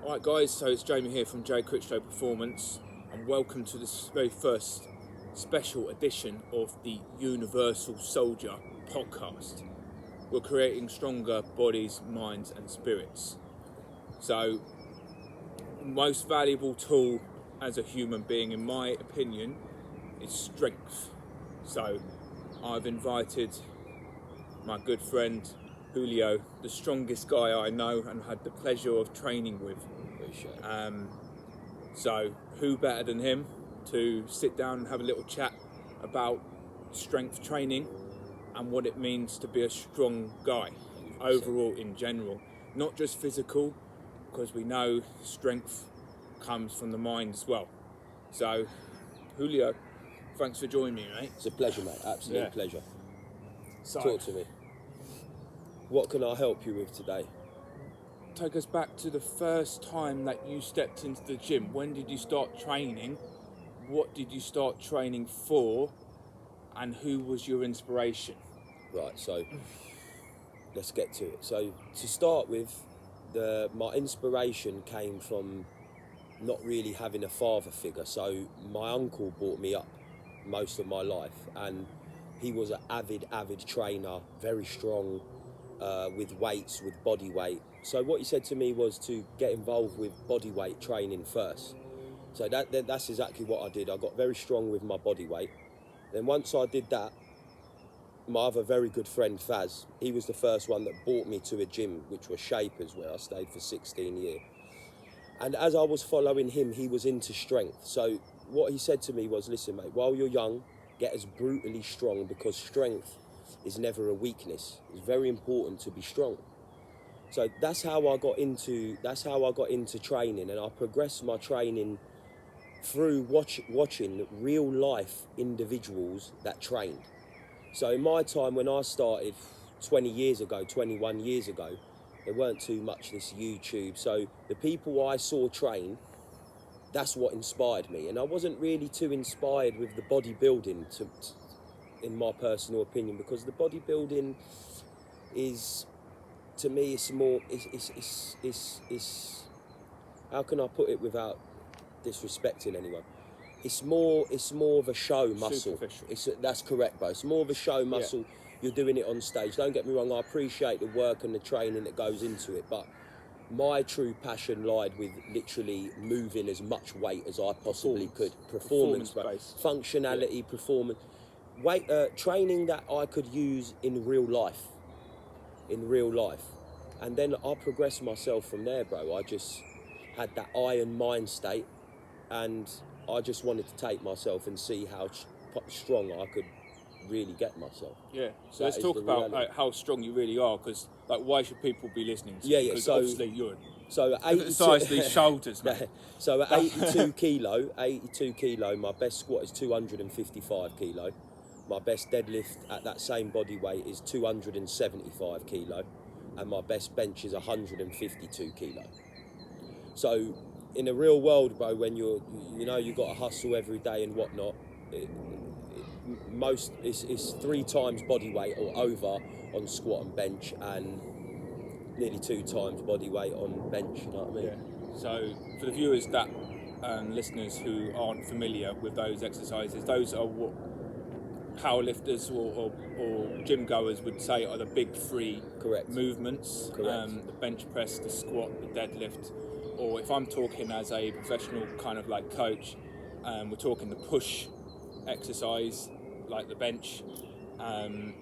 Right guys, so it's Jamie here from J Critchlow Performance and welcome to this very first special edition of the Universal Soldier podcast. We're creating stronger bodies, minds and spirits. So, most valuable tool as a human being, in my opinion, is strength. So, I've invited my good friend Hulio, the strongest guy I know and had the pleasure of training with. Appreciate it. So who better than him to sit down and have a little chat about strength training and what it means to be a strong guy 100%. Overall in general, not just physical, because we know strength comes from the mind as well. So Hulio, thanks for joining me, mate. It's a pleasure, mate. Absolute pleasure. So, Talk to me. What can I help you with today? take us back to the first time that you stepped into the gym. When did you start training? What did you start training for? And who was your inspiration? Right, so let's get to it. So to start with, my inspiration came from not really having a father figure. So my uncle brought me up most of my life, and he was an avid trainer, very strong, with weights, with body weight. So what he said to me was to get involved with body weight training first. So that's exactly what I did. I got very strong with my body weight. Then once I did that, my other very good friend Faz, he was the first one that brought me to a gym, which was Shapers, where I stayed for 16 years. And as I was following him, he was into strength. So what he said to me was, listen mate, while you're young, get as brutally strong, because strength is never a weakness. It's very important to be strong. So that's how I got into training, and I progressed my training through watching real life individuals that trained. So in my time when I started 21 years ago, there weren't too much this YouTube. So the people I saw train, that's what inspired me. And I wasn't really too inspired with the bodybuilding, in my personal opinion, because the bodybuilding is, to me, it's more, it's how can I put it without disrespecting anyone? It's more of a show muscle. That's correct, bro. It's more of a show muscle. Yeah. You're doing it on stage. Don't get me wrong, I appreciate the work and the training that goes into it, but my true passion lied with literally moving as much weight as I possibly could. Performance functionality, performance. Training that I could use in real life. And then I progressed myself from there, bro. I just had that iron mind state, and I just wanted to take myself and see how strong I could really get myself. Yeah, so let's talk about how strong you really are, because why should people be listening to you? Because obviously you're the size of these shoulders, man. So at 82 kilo, my best squat is 255 kilo. My best deadlift at that same body weight is 275 kilo, and my best bench is 152 kilo. So in the real world, bro, when you got to hustle every day and whatnot, it's 3 times body weight or over on squat and bench, and nearly 2 times body weight on bench. You know what I mean? Yeah. So for the viewers that listeners who aren't familiar with those exercises, those are what powerlifters or gym goers would say are the big 3 movements. Correct. The bench press, the squat, the deadlift. Or if I'm talking as a professional kind of like coach, we're talking the push exercise, like the bench, the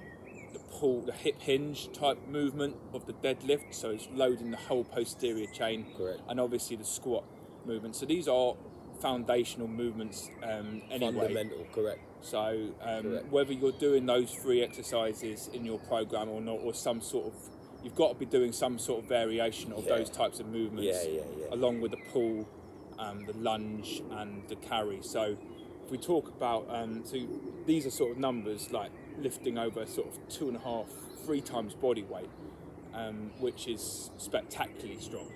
pull, the hip hinge type movement of the deadlift, so it's loading the whole posterior chain. Correct. And obviously the squat movement. So these are foundational movements anyway. Fundamental, correct. So whether you're doing those 3 exercises in your program or not, or some sort of, you've got to be doing some sort of variation of those types of movements, along with the pull, the lunge and the carry. So if we talk about, so these are sort of numbers like lifting over sort of 2.5, 3 times body weight, which is spectacularly strong.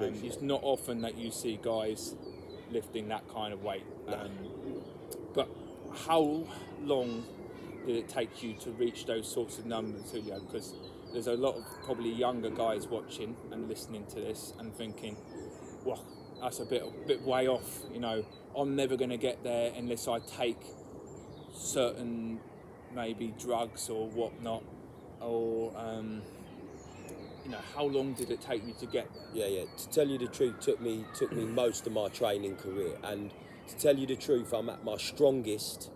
It's not often that you see guys lifting that kind of weight. But how long did it take you to reach those sorts of numbers, Hulio? Because there's a lot of probably younger guys watching and listening to this and thinking, well, that's a bit way off. You know, I'm never going to get there unless I take certain maybe drugs or whatnot, or you know, how long did it take you to get there? Yeah. To tell you the truth, took me most of my training career, and to tell you the truth, I'm at my strongest.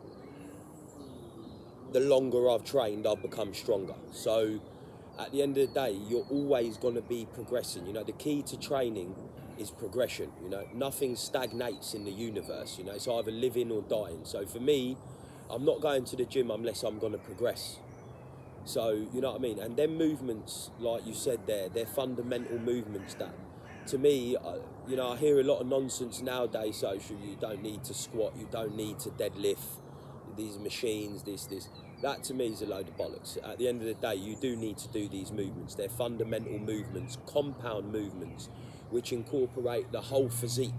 The longer I've trained, I've become stronger. So, at the end of the day, you're always going to be progressing. You know, the key to training is progression. You know, nothing stagnates in the universe. You know, it's either living or dying. So for me, I'm not going to the gym unless I'm going to progress. So, you know what I mean? And them movements, like you said there, they're fundamental movements that, to me, you know, I hear a lot of nonsense nowadays, social. You don't need to squat, you don't need to deadlift, these machines, this. That to me is a load of bollocks. At the end of the day, you do need to do these movements. They're fundamental movements, compound movements, which incorporate the whole physique.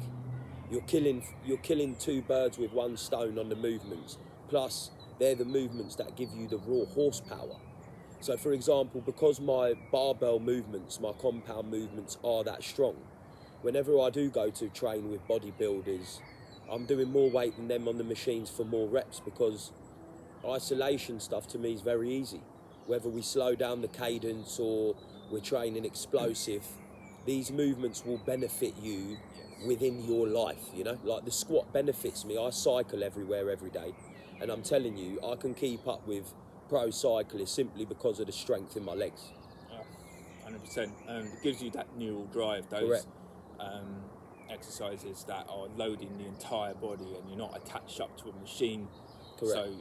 You're killing two birds with one stone on the movements. Plus, they're the movements that give you the raw horsepower. So, for example, because my barbell movements, my compound movements are that strong, whenever I do go to train with bodybuilders, I'm doing more weight than them on the machines for more reps, because isolation stuff to me is very easy. Whether we slow down the cadence or we're training explosive, these movements will benefit you within your life, you know? Like the squat benefits me. I cycle everywhere every day, and I'm telling you, I can keep up with pro cyclists simply because of the strength in my legs. 100%. It gives you that neural drive, those exercises that are loading the entire body and you're not attached up to a machine. Correct. So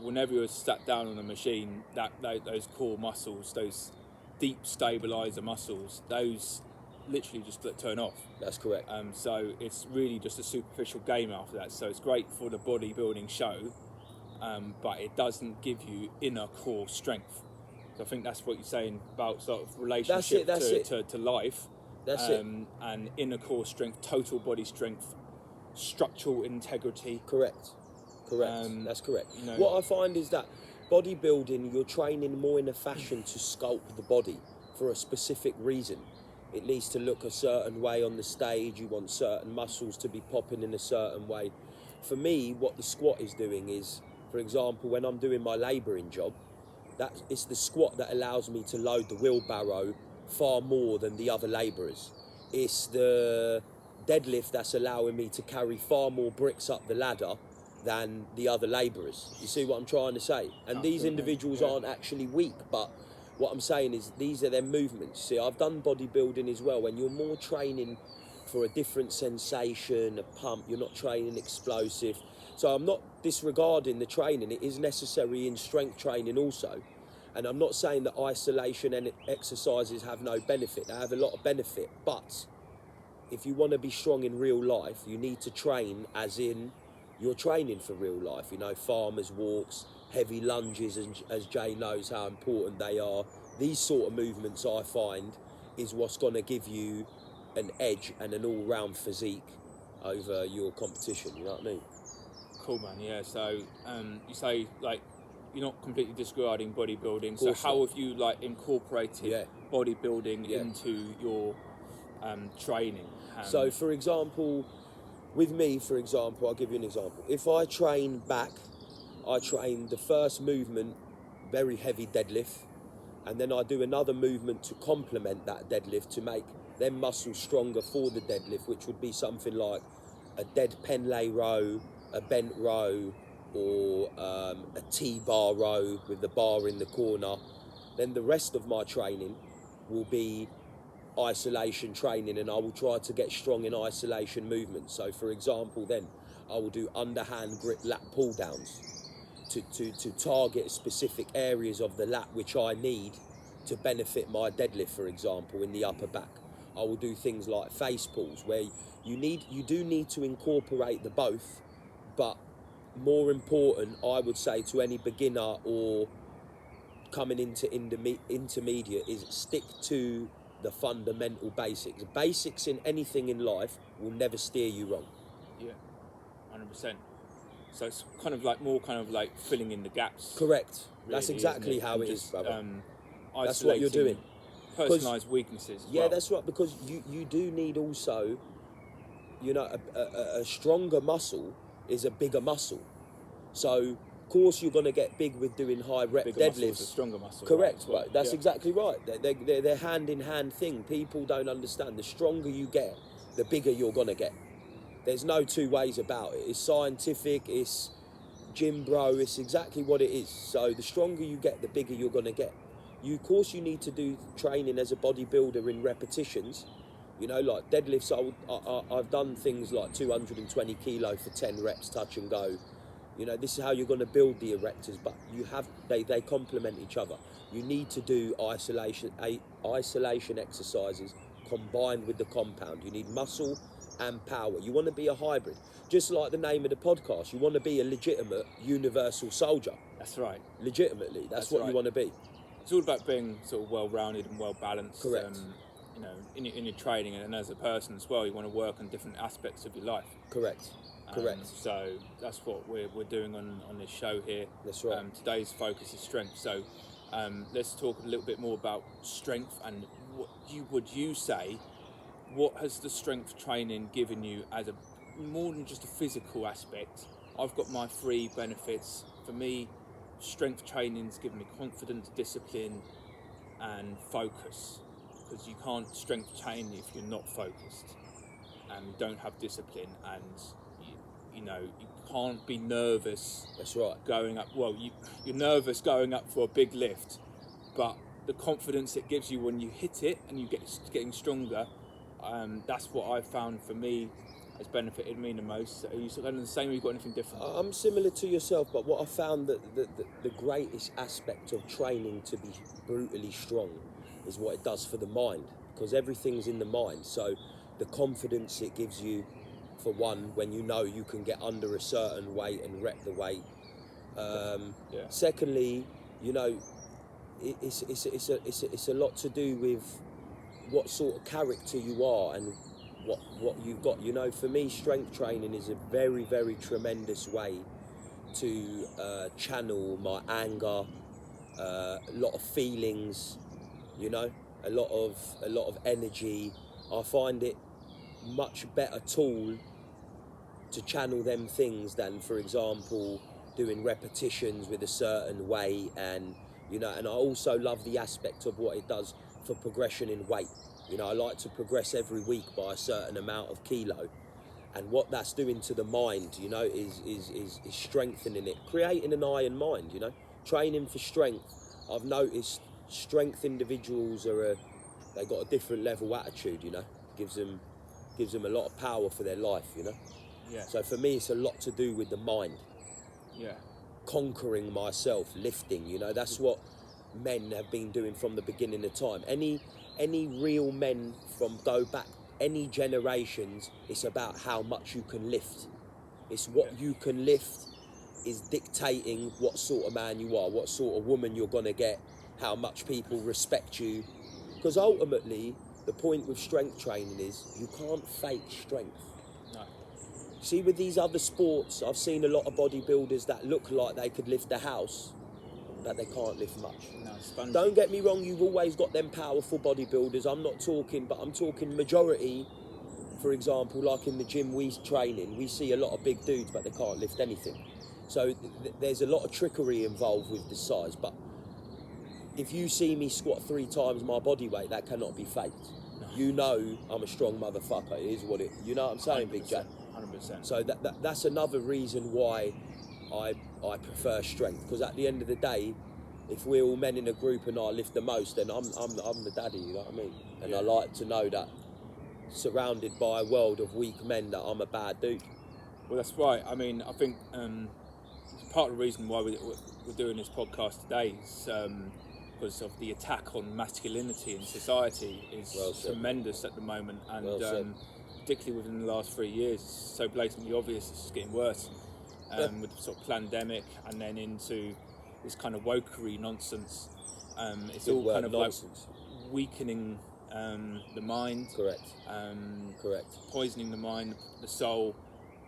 whenever you're sat down on a machine, those core muscles, those deep stabilizer muscles, those literally just turn off. That's correct. So it's really just a superficial game after that. So it's great for the bodybuilding show, but it doesn't give you inner core strength. So I think that's what you're saying about sort of relationship to life. That's it. And inner core strength, total body strength, structural integrity. Correct. That's correct. You know, what I find is that bodybuilding, you're training more in a fashion to sculpt the body for a specific reason. It needs to look a certain way on the stage. You want certain muscles to be popping in a certain way. For me, what the squat is doing is, for example, when I'm doing my labouring job, it's the squat that allows me to load the wheelbarrow far more than the other labourers. It's the deadlift that's allowing me to carry far more bricks up the ladder than the other labourers. You see what I'm trying to say? And these individuals aren't actually weak, but what I'm saying is these are their movements. See, I've done bodybuilding as well. When you're more training for a different sensation, a pump, you're not training explosive. So I'm not disregarding the training. It is necessary in strength training also. And I'm not saying that isolation and exercises have no benefit. They have a lot of benefit. But if you want to be strong in real life, you need to train as in you're training for real life. You know, farmers walks, heavy lunges, and as Jay knows how important they are. These sort of movements, I find, is what's going to give you an edge and an all-round physique over your competition. You know what I mean? Cool, man. Yeah. So you say like you're not completely disregarding bodybuilding. So how have you like incorporated bodybuilding into your training? So, for example, with me, I'll give you an example. If I train back, I train the first movement, very heavy deadlift, and then I do another movement to complement that deadlift to make them muscles stronger for the deadlift, which would be something like a dead pen lay row, a bent row, or a T-bar row with the bar in the corner. Then the rest of my training will be isolation training, and I will try to get strong in isolation movements. So for example, then I will do underhand grip lat pull downs to target specific areas of the lat which I need to benefit my deadlift, for example, in the upper back. I will do things like face pulls where you do need to incorporate the both, but more important, I would say, to any beginner or coming into intermediate, is stick to the fundamental basics. Basics in anything in life will never steer you wrong. Yeah, 100%. So it's kind of like filling in the gaps. Correct. Really, that's exactly how it is, brother. That's what you're doing. Personalised weaknesses as Yeah, well. that's right, because you do need also, a stronger muscle is a bigger muscle. So, of course, you're going to get big with doing high rep Bigger deadlifts. muscle is a stronger muscle. Correct, right, as well. but that's exactly right. They're hand in hand thing. People don't understand. The stronger you get, the bigger you're going to get. There's no two ways about it. It's scientific, it's gym bro, it's exactly what it is. So the stronger you get, the bigger you're going to get. Of course, you need to do training as a bodybuilder in repetitions. Like deadlifts, I've done things like 220 kilo for 10 reps, touch and go. This is how you're going to build the erectors, but they complement each other. You need to do isolation exercises combined with the compound. You need muscle and power. You want to be a hybrid. Just like the name of the podcast, you want to be a legitimate universal soldier. That's right. Legitimately, that's what right. you want to be. It's all about being sort of well-rounded and well-balanced. Correct. In your training and as a person as well, you want to work on different aspects of your life. Correct. So that's what we're doing on this show here. That's right. Today's focus is strength. So let's talk a little bit more about strength and what you say. What has the strength training given you as more than just a physical aspect? I've got my 3 benefits. For me, strength training's given me confidence, discipline, and focus. Because you can't strength train if you're not focused and you don't have discipline, and you can't be nervous. That's right. Going up. Well, you're nervous going up for a big lift, but the confidence it gives you when you hit it and you getting stronger. That's what I've found for me has benefited me the most. Are you sort of the same? Or you got anything different? I'm similar to yourself, but what I found that the greatest aspect of training to be brutally strong is what it does for the mind, because everything's in the mind. So the confidence it gives you, for one, when you know you can get under a certain weight and rep the weight. Secondly, it's a lot to do with what sort of character you are and what you've got. For me, strength training is a very, very tremendous way to channel my anger, a lot of feelings, a lot of energy. I find it much better tool to channel them things than, for example, doing repetitions with a certain weight, and I also love the aspect of what it does for progression in weight. I like to progress every week by a certain amount of kilo, and what that's doing to the mind, is strengthening it, creating an iron mind. Training for strength. I've noticed strength individuals they got a different level attitude. Gives them a lot of power for their life. Yeah. So for me, it's a lot to do with the mind. Yeah. Conquering myself, lifting. That's what men have been doing from the beginning of time. Any real men from go back any generations, it's about how much you can lift. It's what you can lift is dictating what sort of man you are, what sort of woman you're gonna get, how much people respect you. Because ultimately, the point with strength training is you can't fake strength. No. See, with these other sports, I've seen a lot of bodybuilders that look like they could lift a house, but they can't lift much. No, it's spongy. Don't get me wrong, you've always got them powerful bodybuilders. I'm talking majority. For example, like in the gym we train in, we see a lot of big dudes, but they can't lift anything. So there's a lot of trickery involved with the size. But if you see me squat 3 times my body weight, that cannot be faked. No. I'm a strong motherfucker. It is what it. You know what I'm saying, Big Jack? 100%. So that's another reason why I prefer strength. Because at the end of the day, if we're all men in a group and I lift the most, then I'm the daddy. You know what I mean? And I like to know that, surrounded by a world of weak men, that I'm a bad dude. Well, that's right. I mean, I think part of the reason why we're doing this podcast today is because of the attack on masculinity in society is tremendous at the moment, and particularly within the last 3 years, it's so blatantly obvious. It's just getting worse with the sort of pandemic, and then into this kind of wokery nonsense. It's all kind of nonsense. Like weakening the mind. Correct. Poisoning the mind, the soul,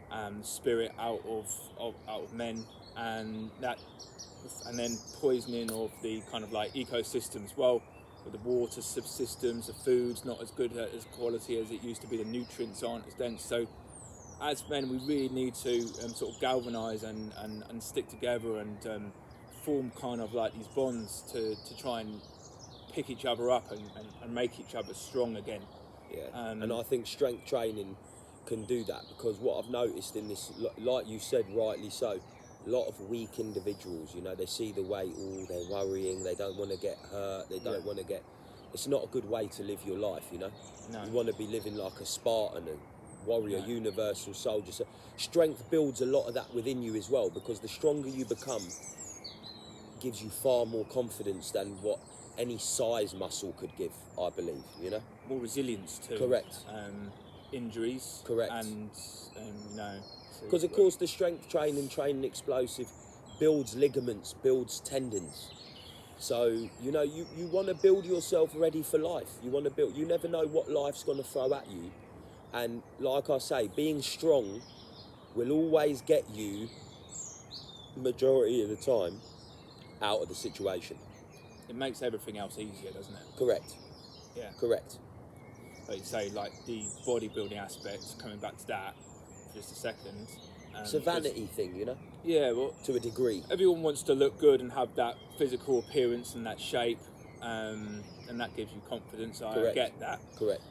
the spirit out of men. and then poisoning of the kind of like ecosystem as well, with the water subsystems, the food's not as good as quality as it used to be, the nutrients aren't as dense. So as men, we really need to sort of galvanise and stick together and form kind of like these bonds to try and pick each other up and make each other strong again. Yeah, and I think strength training can do that, because what I've noticed in this, like you said rightly so, a lot of weak individuals, you know, they see the weight, they're worrying, they don't want to get hurt, they don't want to get... It's not a good way to live your life, you know? No. You want to be living like a Spartan, a warrior, universal soldier. So strength builds a lot of that within you as well, because the stronger you become gives you far more confidence than what any size muscle could give, I believe, you know? More resilience too. Correct. Injuries. Correct. And you know... Because of course the strength training explosive builds ligaments, builds tendons. So, you know, you want to build yourself ready for life. You never know what life's going to throw at you. And like I say, being strong will always get you, majority of the time, out of the situation. It makes everything else easier, doesn't it? Correct. Yeah. Correct. Like you say, like the bodybuilding aspect, coming back to that for just a second. It's a vanity thing, you know? Yeah, well... To a degree. Everyone wants to look good and have that physical appearance and that shape, and that gives you confidence. I get that. Correct.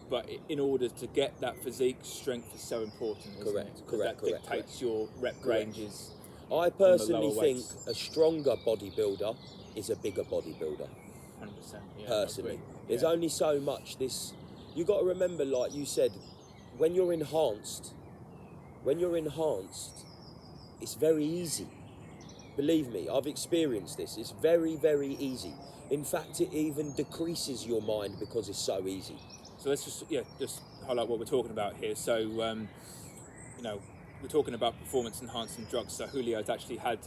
But in order to get that physique, strength is so important, isn't it? Because that dictates your rep ranges. I personally think a stronger bodybuilder is a bigger bodybuilder. 100%, yeah. Personally. There's only so much this... You got to remember, like you said, when you're enhanced, it's very easy. Believe me, I've experienced this. It's very, very easy. In fact, it even decreases your mind because it's so easy. So let's just highlight what we're talking about here. So, you know, we're talking about performance-enhancing drugs. So Julio has actually had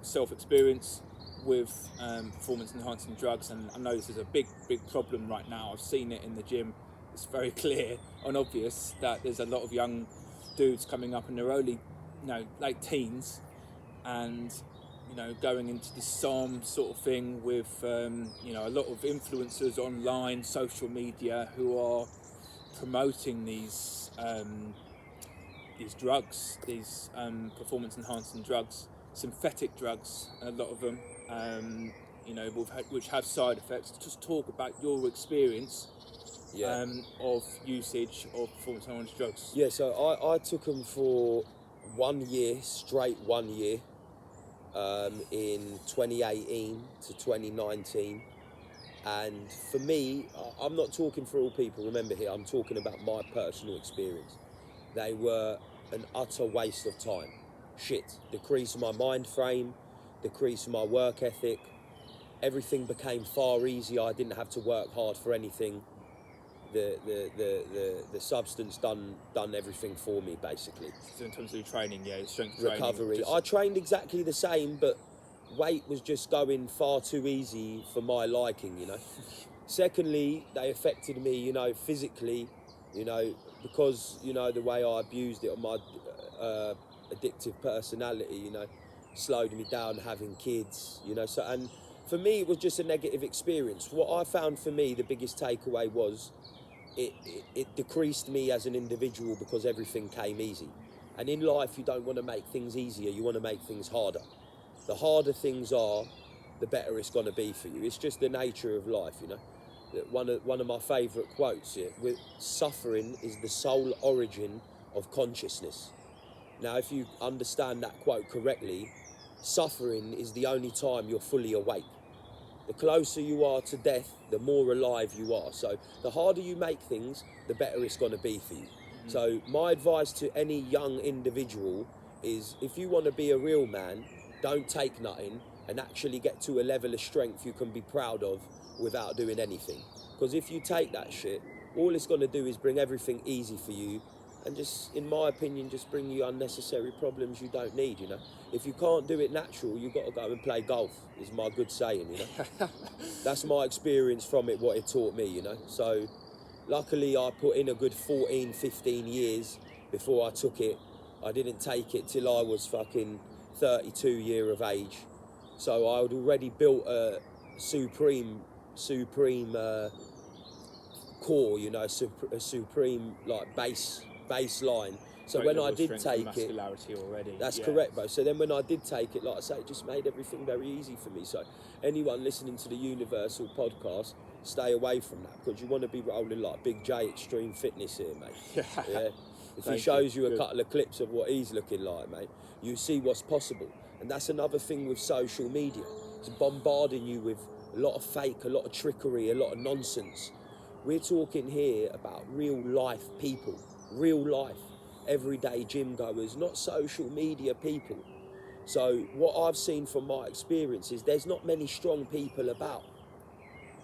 self-experience with performance-enhancing drugs, and I know this is a big problem right now. I've seen it in the gym. It's very clear and obvious that there's a lot of young dudes coming up in their early, you know, late teens, and you know, going into this psalm sort of thing with you know, a lot of influencers online, social media, who are promoting these drugs, these performance enhancing drugs, synthetic drugs, a lot of them, you know, which have side effects. Just talk about your experience of usage of performance enhancing drugs. Yeah, so I took them for 1 year, straight 1 year, in 2018 to 2019. And for me, I'm not talking for all people, remember here, I'm talking about my personal experience. They were an utter waste of time. Shit. Decreased my mind frame, decreased my work ethic. Everything became far easier. I didn't have to work hard for anything. The substance done everything for me, basically. So in terms of your training, strength training, recovery. I trained exactly the same, but weight was just going far too easy for my liking, you know. Secondly, they affected me, you know, physically, you know, because, you know, the way I abused it on my addictive personality, you know, slowed me down having kids, you know. So, and for me, it was just a negative experience. What I found for me, the biggest takeaway was it decreased me as an individual because everything came easy. And in life, you don't want to make things easier, you want to make things harder. The harder things are, the better it's going to be for you. It's just the nature of life, you know. One of my favourite quotes here, with suffering is the sole origin of consciousness. Now, if you understand that quote correctly, suffering is the only time you're fully awake. The closer you are to death, the more alive you are. So the harder you make things, the better it's going to be for you. Mm-hmm. So my advice to any young individual is, if you want to be a real man, don't take nothing and actually get to a level of strength you can be proud of without doing anything. Because if you take that shit, all it's going to do is bring everything easy for you, and just, in my opinion, just bring you unnecessary problems you don't need, you know. If you can't do it natural, you've got to go and play golf, is my good saying, you know. That's my experience from it, what it taught me, you know. So luckily I put in a good 14, 15 years before I took it. I didn't take it till I was fucking 32 year of age. So I had already built a supreme core, you know, a supreme like baseline. So Great when level I of did strength and take it, muscularity already. that's yeah. correct, bro. So then when I did take it, like I say, it just made everything very easy for me. So anyone listening to the Universal podcast, stay away from that, because you want to be rolling like Big J Extreme Fitness here, mate. Yeah. If he shows you a couple of clips of what he's looking like, mate, you see what's possible. And that's another thing with social media. It's bombarding you with a lot of fake, a lot of trickery, a lot of nonsense. We're talking here about real life people, real life, everyday gym goers, not social media people. So what I've seen from my experience is there's not many strong people about.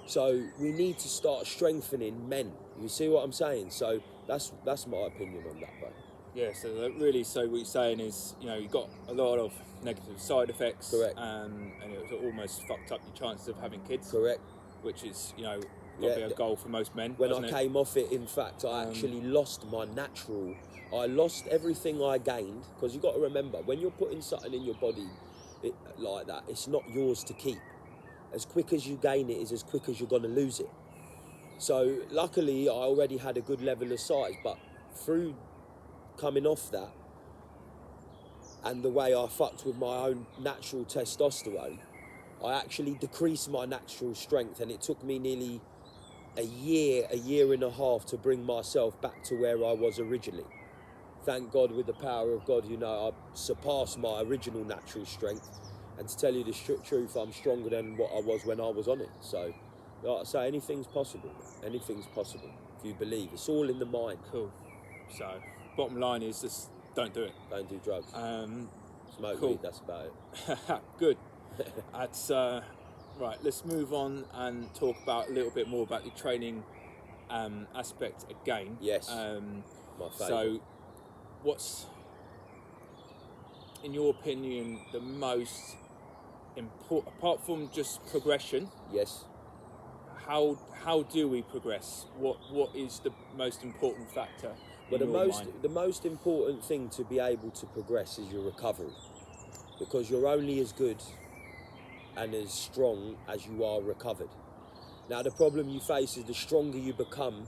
So we need to start strengthening men. You see what I'm saying? So that's my opinion on that, bro. Yeah, so really, so what you're saying is, you know, you got a lot of negative side effects. Correct. And it was almost fucked up your chances of having kids. Correct. Which is, you know, got to be a goal for most men. When I came off it, in fact, I actually lost my natural. I lost everything I gained, because you got to remember, when you're putting something in your body like that, it's not yours to keep. As quick as you gain it is as quick as you're going to lose it. So luckily, I already had a good level of size, but through coming off that and the way I fucked with my own natural testosterone, I actually decreased my natural strength, and it took me nearly a year and a half to bring myself back to where I was originally. Thank God, with the power of God, you know, I surpassed my original natural strength, and to tell you the truth, I'm stronger than what I was when I was on it. So, like I say, anything's possible. Anything's possible if you believe. It's all in the mind. Cool. So, bottom line is just don't do it. Don't do drugs. Smoke weed, that's about it. Good. That's right. Let's move on and talk about a little bit more about the training aspect again. Yes. My favourite. So, what's, in your opinion, the most important, apart from just progression? Yes. How do we progress? What is the most important factor? Well, the most important thing to be able to progress is your recovery, because you're only as good and as strong as you are recovered. Now, the problem you face is the stronger you become,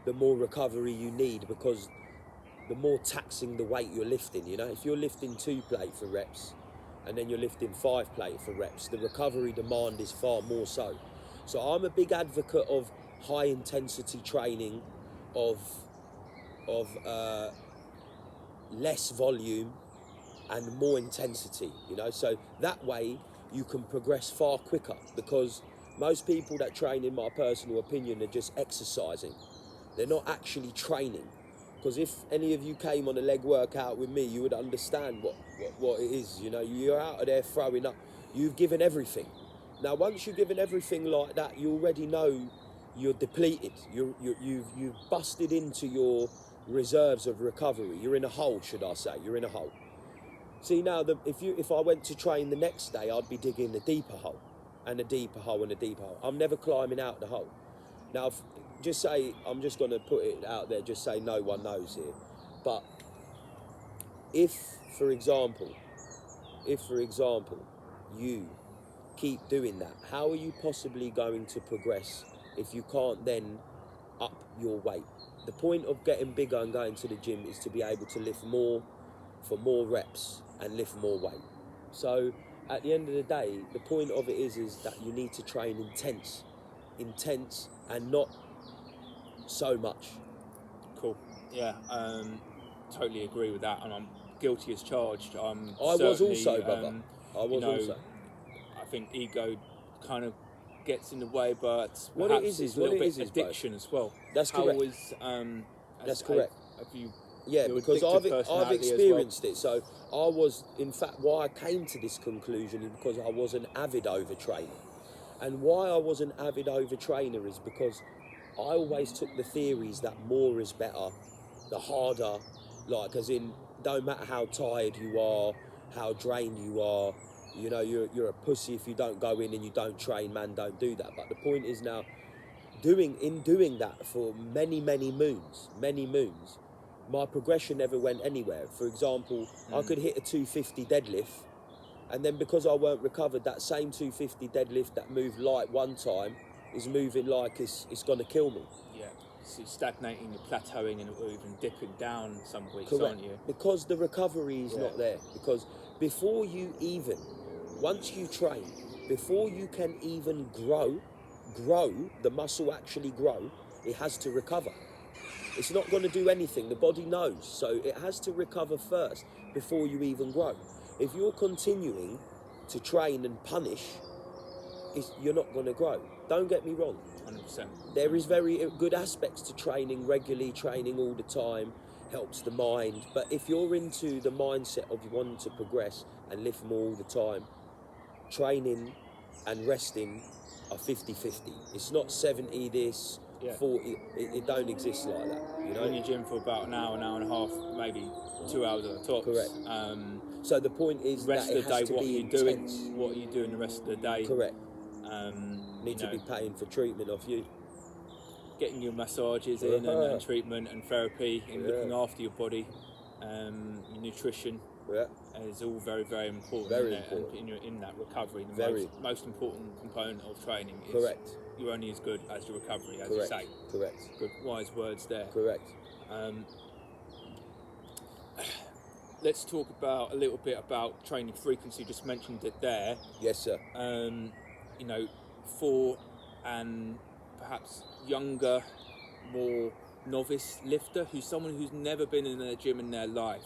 the more recovery you need, because the more taxing the weight you're lifting. You know, if you're lifting 2 plate for reps and then you're lifting 5 plate for reps, the recovery demand is far more so. So I'm a big advocate of high intensity training, of less volume and more intensity, you know, so that way you can progress far quicker, because most people that train, in my personal opinion, are just exercising. They're not actually training, because if any of you came on a leg workout with me, you would understand what it is. You know, you're out of there throwing up. You've given everything. Now, once you've given everything like that, you already know you're depleted. You've busted into your reserves of recovery. You're in a hole, should I say? You're in a hole. See, now, if I went to train the next day, I'd be digging a deeper hole, and a deeper hole, and a deeper hole. I'm never climbing out the hole. Now, just say, I'm just going to put it out there, just say no one knows here. But if, for example, you keep doing that, how are you possibly going to progress if you can't then up your weight? The point of getting bigger and going to the gym is to be able to lift more for more reps and lift more weight. So at the end of the day, the point of it is that you need to train intense and not so much. Cool. Yeah, totally agree with that, and I'm guilty as charged. I was also, brother. I think ego kind of gets in the way, but what perhaps it is it's a little bit is addiction as well. That's correct. That's correct. Because I've experienced it. So I was, in fact, why I came to this conclusion is because I was an avid overtrainer. And why I was an avid overtrainer is because I always took the theories that more is better, the harder, like as in, don't matter how tired you are, how drained you are, you know, you're a pussy if you don't go in and you don't train, man, don't do that. But the point is now, doing that for many moons, my progression never went anywhere. For example, I could hit a 250 deadlift And then because I weren't recovered, that same 250 deadlift that moved light one time is moving like it's going to kill me. Yeah. So you're stagnating, you're plateauing, or even dipping down some weeks, Correct. aren't you? Because the recovery is not there. Because before you even, once you train, before you can even grow, the muscle actually grow, it has to recover. It's not going to do anything. The body knows. So it has to recover first before you even grow. If you're continuing to train and punish, you're not going to grow. Don't get me wrong. 100%. There is very good aspects to training regularly, training all the time, helps the mind. But if you're into the mindset of you wanting to progress and lift more all the time, training and resting are 50-50. It's not 70 this, 40. It don't exist like that. You know? In your gym for about an hour and a half, maybe 2 hours at the top. Correct. So the point is rest that of the day, what are you doing? What are you doing the rest of the day? Correct. Need to be paying for treatment off you. Getting your massages in and treatment and therapy and looking after your body, your nutrition is all very, very important. Very important. And in that recovery, the most important component of training is correct. You're only as good as your recovery, as correct. you say. Correct. Good, wise words there. Correct. Let's talk a little bit about training frequency. You just mentioned it there. Yes, sir. For an perhaps younger, more novice lifter, someone who's never been in a gym in their life,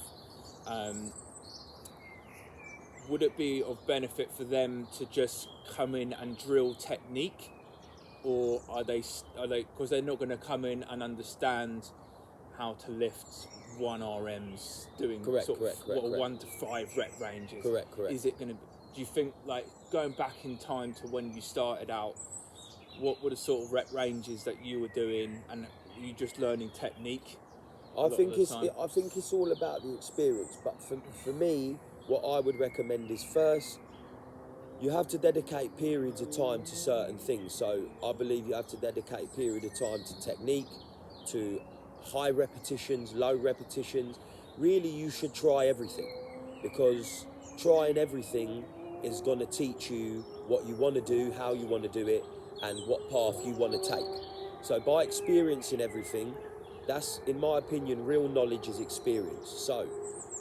would it be of benefit for them to just come in and drill technique, or are they because they're not going to come in and understand how to lift 1 RMs doing correct. 1 to 5 rep ranges? Correct. Is it going to? Do you think, like, going back in time to when you started out, what were the sort of rep ranges that you were doing, and were you just learning technique? I think it's all about the experience. But for me, what I would recommend is, first, you have to dedicate periods of time to certain things. So I believe you have to dedicate a period of time to technique, to high repetitions, low repetitions. Really, you should try everything, because trying everything is going to teach you what you want to do, how you want to do it, and what path you want to take. So by experiencing everything, that's, in my opinion, real knowledge is experience. So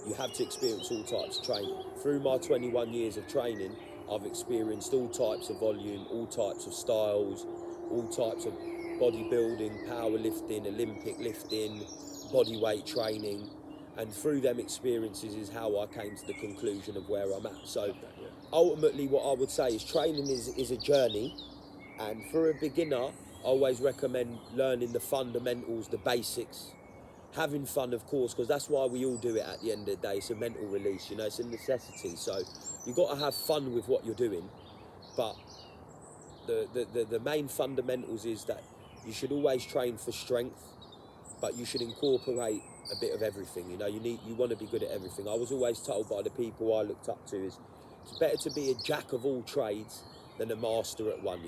you have to experience all types of training. Through my 21 years of training, I've experienced all types of volume, all types of styles, all types of bodybuilding, powerlifting, Olympic lifting, bodyweight training. And through them experiences is how I came to the conclusion of where I'm at. So ultimately what I would say is training is a journey. And for a beginner, I always recommend learning the fundamentals, the basics. Having fun, of course, because that's why we all do it at the end of the day. It's a mental release, it's a necessity. So you've got to have fun with what you're doing. But the main fundamentals is that you should always train for strength, but you should incorporate a bit of everything. You want to be good at everything. I was always told by the people I looked up to is it's better to be a jack of all trades than a master at one.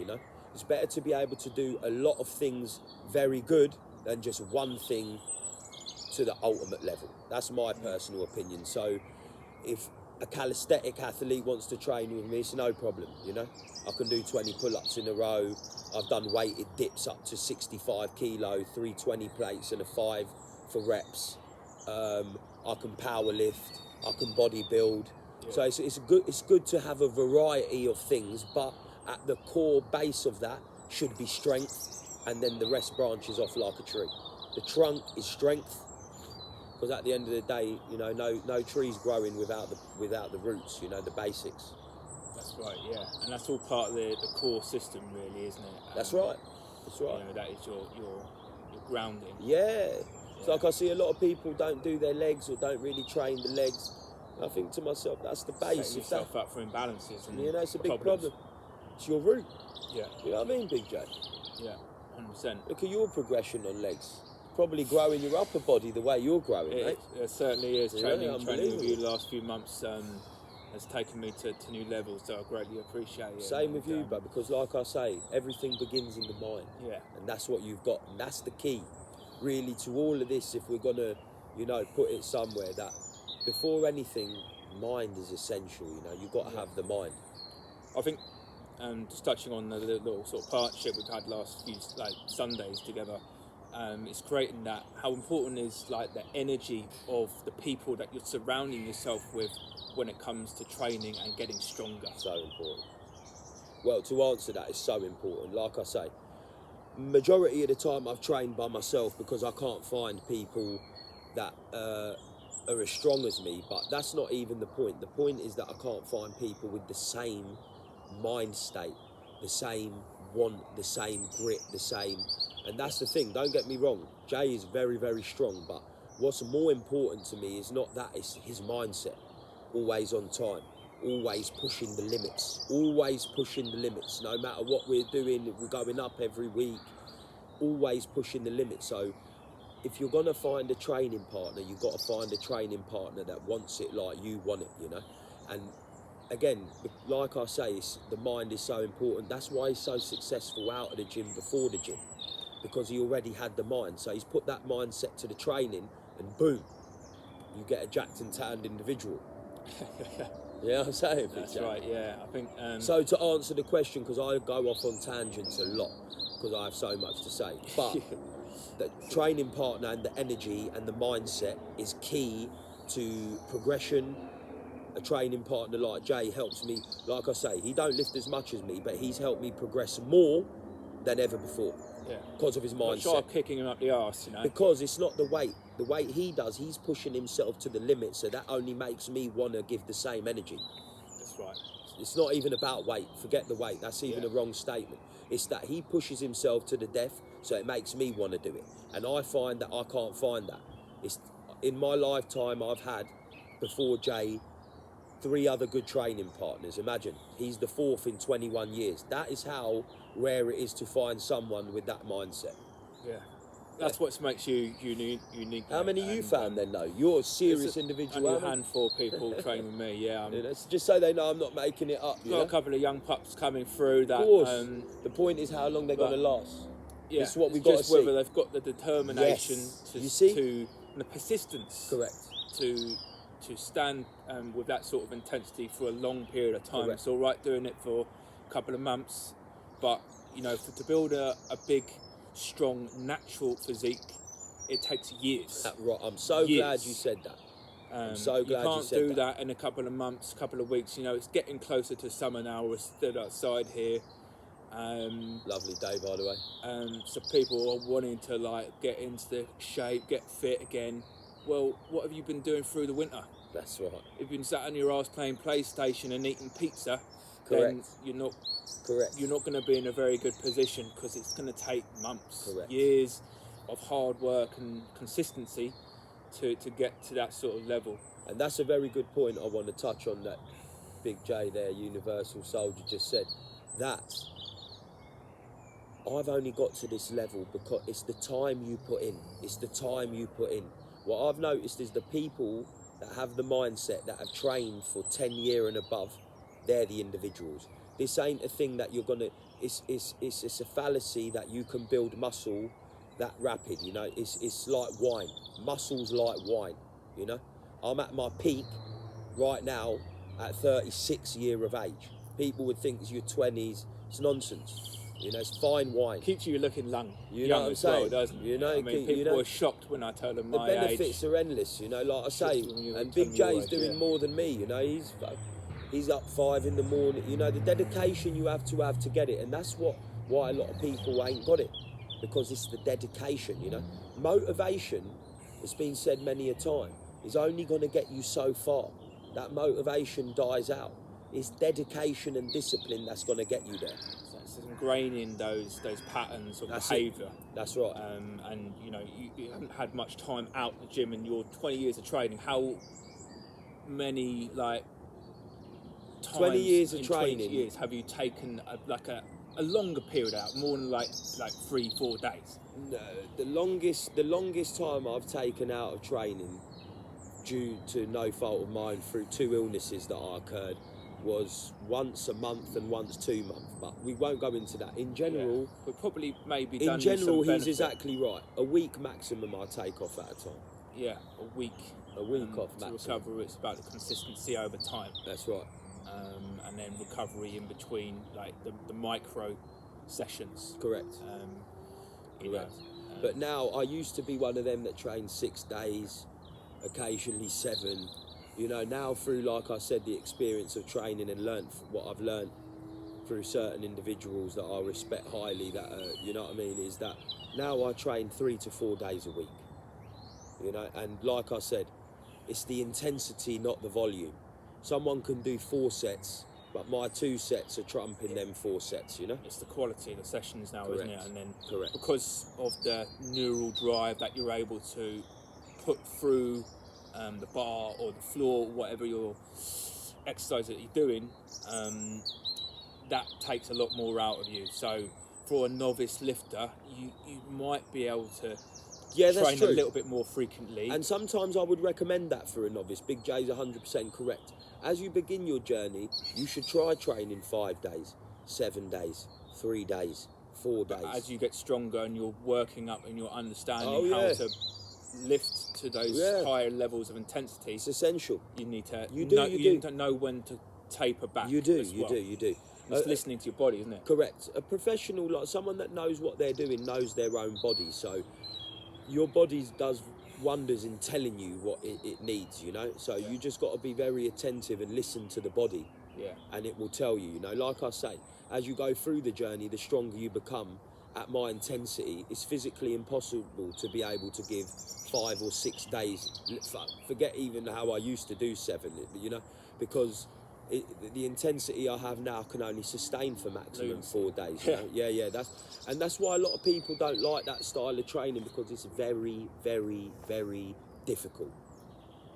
It's better to be able to do a lot of things very good than just one thing to the ultimate level. That's my personal opinion. So if a calisthenic athlete wants to train with me, it's no problem. I can do 20 pull-ups in a row. I've done weighted dips up to 65 kilo, 320 plates and a 5 for reps. I can power lift, I can bodybuild. So it's good to have a variety of things, but at the core base of that should be strength, and then the rest branches off like a tree. The trunk is strength, because at the end of the day, no tree's growing without the roots, the basics. That's right, yeah. And that's all part of the core system, really, isn't it? That's right. That is your grounding. Yeah. It's like I see a lot of people don't do their legs or don't really train the legs. And I think to myself, that's the base. Setting yourself up for imbalances and it's a big problems. problem. It's your root. Yeah. You know what I mean, Big J? Yeah, 100%. Look at your progression on legs. Probably growing your upper body the way you're growing, mate. It certainly is. Training with you the last few months has taken me to new levels, so I greatly appreciate it. Same with you, but because like I say, everything begins in the mind. Yeah. And that's what you've got. And that's the key, really, to all of this, if we're going to, put it somewhere, that before anything, mind is essential. You know, you've got to have the mind. I think, just touching on the little sort of partnership we've had last few Sundays together, it's creating that. How important is like the energy of the people that you're surrounding yourself with when it comes to training and getting stronger. So important. Well, to answer that is so important. Like I say, majority of the time I've trained by myself because I can't find people that are as strong as me, but that's not even the point. The point is that I can't find people with the same mind state, the same want, the same grit, the same, and that's the thing. Don't get me wrong, Jay is very, very strong, but what's more important to me is not that, it's his mindset. Always on time, always pushing the limits, no matter what we're doing. We're going up every week, always pushing the limits. So if you're gonna find a training partner, you've got to find a training partner that wants it like you want it, you know. And again, like I say, the mind is so important. That's why he's so successful out of the gym before the gym, because he already had the mind. So he's put that mindset to the training, and boom, you get a jacked and tanned individual. Yeah, I'm saying. That's right. Yeah, I think. So to answer the question, because I go off on tangents a lot because I have so much to say, but the training partner and the energy and the mindset is key to progression. A training partner like Jay helps me. Like I say, he don't lift as much as me, but he's helped me progress more than ever before. Yeah. Because of his mindset. Try kicking him up the arse, you know. Because it's not the weight. The weight he does, he's pushing himself to the limit, so that only makes me want to give the same energy. That's right. It's not even about weight. Forget the weight. That's even a wrong statement. It's that he pushes himself to the death, so it makes me want to do it. And I find that I can't find that. It's in my lifetime I've had, before Jay, 3 other good training partners. Imagine, he's the 4th in 21 years. That is how rare it is to find someone with that mindset. Yeah. That's what makes you unique. How many you found then, though? You're a serious individual. Only a handful of people training with me, yeah. Just so they know I'm not making it up. Got a couple of young pups coming through that. Of course. The point is how long they're going to last. Yeah, this is what we've got to see. Whether they've got the determination and the persistence. Correct. To stand with that sort of intensity for a long period of time. Correct. It's all right doing it for a couple of months, but you know, to build a big, strong, natural physique, it takes years. Right. I'm so glad you said that. I'm so glad you said that. You can't do that in a couple of months, couple of weeks. You know, it's getting closer to summer now. We're stood outside here. Lovely day, by the way. So people are wanting to like get into shape, get fit again. Well, what have you been doing through the winter? That's right. If you've been sat on your ass playing PlayStation and eating pizza, Correct. then you're not going to be in a very good position, because it's going to take months, years of hard work and consistency to get to that sort of level. And that's a very good point I want to touch on, that Big J there, Universal Soldier, just said. That I've only got to this level because it's the time you put in. It's the time you put in. What I've noticed is the people that have the mindset, that have trained for 10 years and above, they're the individuals. This ain't a thing that you're gonna, it's a fallacy that you can build muscle that rapid, you know. It's like wine. Muscle's like wine, you know. I'm at my peak right now at 36 years of age. People would think it's your 20s. It's nonsense. You know, it's fine wine. Keeps you looking young. You know what I'm saying? Well, doesn't it? You know, I mean, people are shocked when I tell them my age. The benefits are endless, you know, like I say. And Big J's doing more than me, you know. He's up 5 in the morning. You know, the dedication you have to get it. And that's why a lot of people ain't got it. Because it's the dedication, you know. Motivation, it's been said many a time, is only going to get you so far. That motivation dies out. It's dedication and discipline that's going to get you there. So it's ingraining those patterns of behaviour. That's right. And you know, you haven't had much time out the gym in your 20 years of training. How many 20 years of training? 20 years have you taken a longer period out, more than like 3-4 days? No, the longest time I've taken out of training, due to no fault of mine, through 2 illnesses that occurred, was once a month and once 2 months. But we won't go into that. In general, but probably maybe. In general, he's exactly right. A week maximum I take off at a time. a week. A week off to maximum. recover. It's about the consistency over time. That's right. And then recovery in between, like the micro sessions. Correct. Correct. But now I used to be one of them that trained 6 days, occasionally 7. You know, now through, like I said, the experience of training and learnt what I've learnt through certain individuals that I respect highly, that you know what I mean, is that now I train 3 to 4 days a week. You know, and like I said, it's the intensity, not the volume. Someone can do 4 sets, but my 2 sets are trumping them 4 sets, you know? It's the quality of the sessions now, Correct. isn't it? And then Correct. because of the neural drive that you're able to put through the bar or the floor, whatever your exercise that you're doing, that takes a lot more out of you. So for a novice lifter, you might be able to train a little bit more frequently. And sometimes I would recommend that for a novice. Big J's 100% correct. As you begin your journey, you should try training 5 days, 7 days, 3 days, 4 days. But as you get stronger and you're working up and you're understanding how to lift to those higher levels of intensity, it's essential. You need to you need to know when to taper back. You do. It's listening to your body, isn't it? Correct. A professional, like someone that knows what they're doing, knows their own body. So your body does wonders in telling you what it needs, you know. So you just got to be very attentive and listen to the body. Yeah. And it will tell you, you know, like I say, as you go through the journey, the stronger you become. At my intensity, it's physically impossible to be able to give 5 or 6 days. Forget even how I used to do 7, you know, because the intensity I have now can only sustain for maximum 4 days. You know? Yeah. That's why a lot of people don't like that style of training, because it's very, very, very difficult.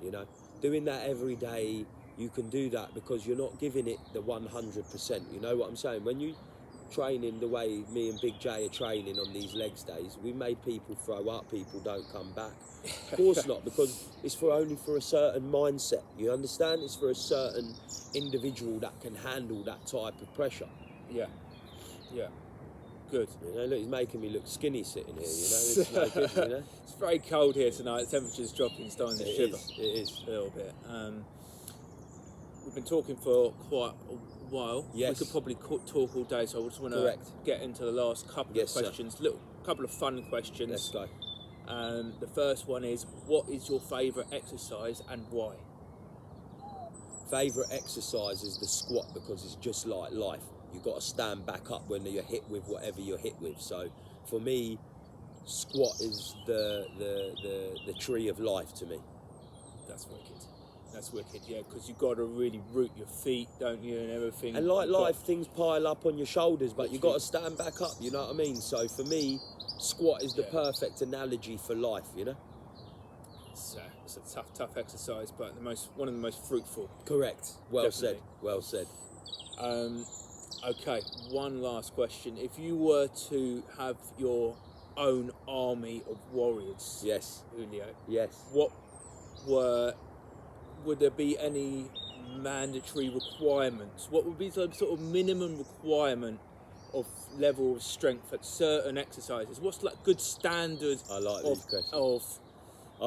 You know, doing that every day, you can do that because you're not giving it the 100%. You know what I'm saying? When you training the way me and Big J are training on these legs days, we made people throw up, people don't come back. Of course not, because it's only for a certain mindset, you understand? It's for a certain individual that can handle that type of pressure. Yeah, good. You know, look, he's making me look skinny sitting here, you know, it's no good, you know? It's very cold here tonight, the temperature's dropping, starting to shiver. It is. A little bit. We've been talking for quite a while. Yes. We could probably talk all day, so I just want to get into the last couple of questions. Couple of fun questions. Let's go. The first one is, what is your favourite exercise and why? Favourite exercise is the squat, because it's just like life. You've got to stand back up when you're hit with whatever you're hit with. So for me, squat is the tree of life to me. That's wicked, yeah, because you've got to really root your feet, don't you, and everything. And like life, things pile up on your shoulders, but you've got to stand back up, you know what I mean? So for me, squat is the perfect analogy for life, you know? It's a tough exercise, but one of the most fruitful. Correct. Well said. Okay, one last question. If you were to have your own army of warriors, Hulio, would there be any mandatory requirements? What would be the sort of minimum requirement of level of strength at certain exercises? What's like good standard I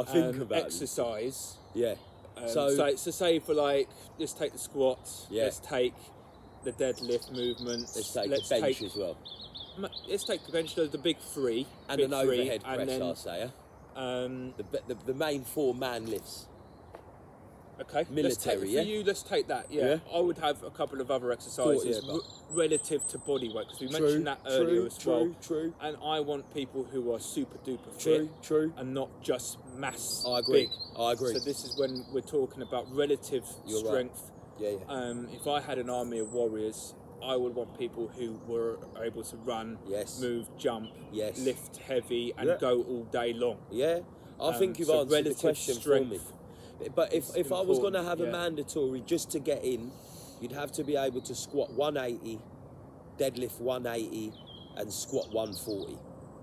think about exercise? Yeah. So say for like, let's take the squats. Yeah. Let's take the deadlift movement. Let's take bench as well. Let's take the bench. The big 3 and an overhead press. I'll say. The main 4 man lifts. Okay, military, let's take that, I would have a couple of other exercises relative to body weight, because we mentioned that earlier as well. True. And I want people who are super duper fit, and not just mass. I agree. So this is when we're talking about relative strength. Right. If I had an army of warriors, I would want people who were able to run, move, jump, lift heavy, and go all day long. Yeah, I think you've answered the question for me. But if I was going to have a mandatory just to get in, you'd have to be able to squat 180, deadlift 180, and squat 140.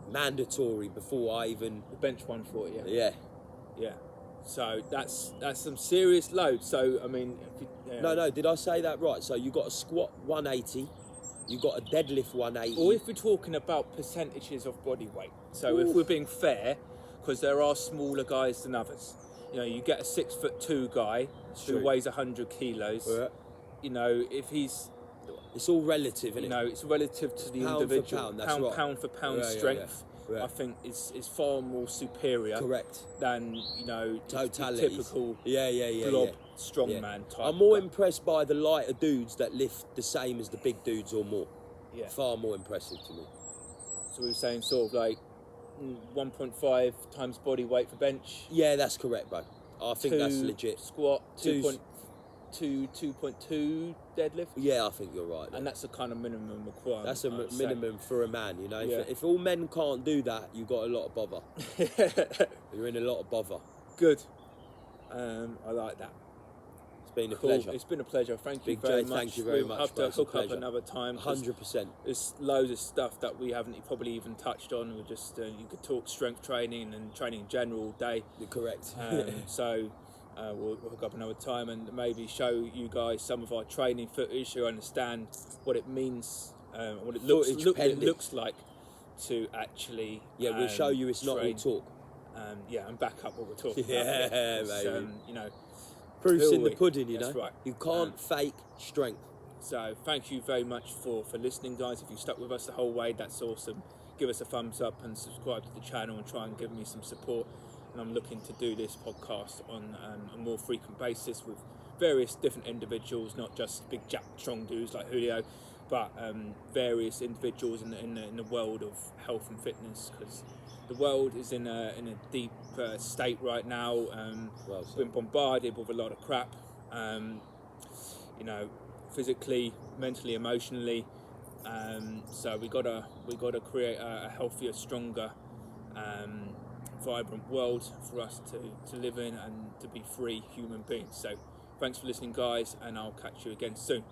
Mandatory before I even... bench 140, Yeah. So that's some serious load. So, I mean... No, did I say that right? So you've got to squat 180, you've got a deadlift 180. Or if we're talking about percentages of body weight. So if we're being fair... because there are smaller guys than others. You know, you get a 6'2" guy who true. weighs 100 kilos. Yeah. You know, if he's, It's all relative, isn't you it? know, it's relative to the Pound for individual. pound, that's right. Pound for pound Yeah, yeah, strength, yeah. I think is far more superior Correct. than, you know, the Totalities. typical Yeah. blob strongman type. I'm more guy. impressed by the lighter dudes that lift the same as the big dudes or more. Yeah. Far more impressive to me. So we were saying sort of like 1.5 times body weight for bench. Yeah, that's correct, bro. I think that's legit. Squat, Two's- 2.2 deadlift. Yeah, I think you're right. And that's a kind of minimum requirement. That's a I would say. minimum for a man, you know. Yeah. If all men can't do that, you got a lot of bother. You're in a lot of bother. Good. I like that. It's been a Cool. pleasure. It's been a pleasure. Thank you Big very J, much. thank you very We'll much, have bro. to It's a hook up pleasure. another time. 100%. There's loads of stuff that we haven't probably even touched on. We just you could talk strength training and training in general all day. You're correct. So we'll hook up another time and maybe show you guys some of our training footage so you understand what it means, what it looks like to actually. Yeah, we'll show you it's not all train. talk. Yeah, and back up what we're talking Yeah, about. baby. You know, Proof's who in are the we? pudding, you That's know. right. You can't fake strength. So thank you very much for listening, guys. If you stuck with us the whole way, that's awesome. Give us a thumbs up and subscribe to the channel and try and give me some support. And I'm looking to do this podcast on a more frequent basis with various different individuals, not just big jack strong dudes like Hulio, but various individuals in the world of health and fitness, because the world is in a deep state right now. Well Been bombarded with a lot of crap. You know, physically, mentally, emotionally. So we gotta create a healthier, stronger, vibrant world for us to live in and to be free human beings. So thanks for listening, guys, and I'll catch you again soon.